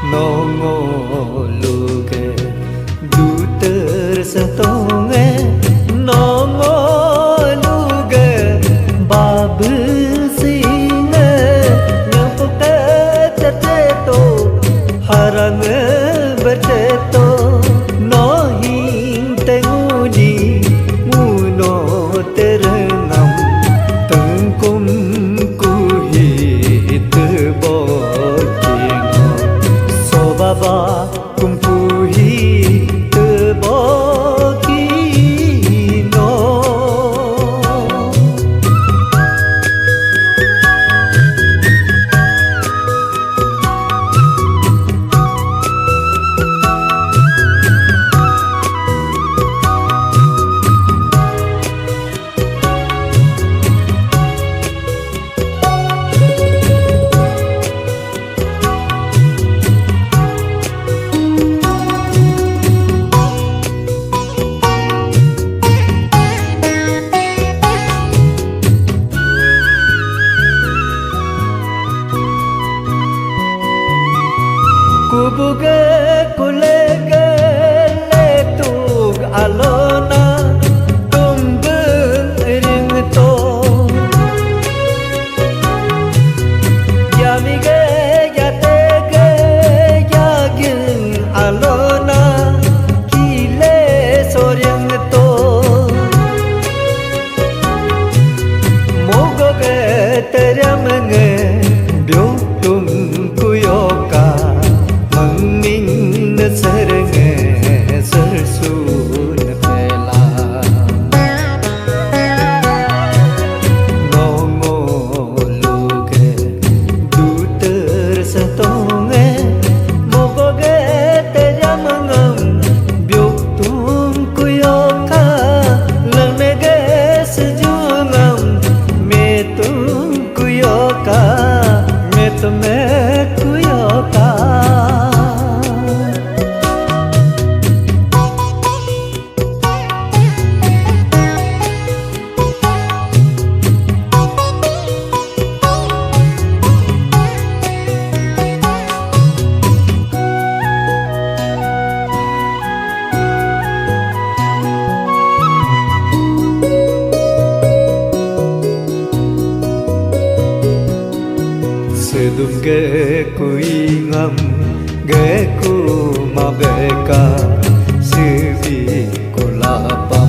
nongoluge duter satonge nongoluge bab singe nyapuka chateto harang berteto nohin tengudi muno terengam tengkum kuhit boking baba kumpuhi tebokino kubuge kulege letug alona tumbeng ring to yamige yatege yagin alona kile soryang to mogoge teryamnge byutum kuyoka mangin serenge sersun pela nongoluge duter satonge mogoge tejamangam byuktum kuyoka lemege sejungam metum kuyoka metme kuyoka sedum ge kui ngam ge ku mabeka sivi kolapa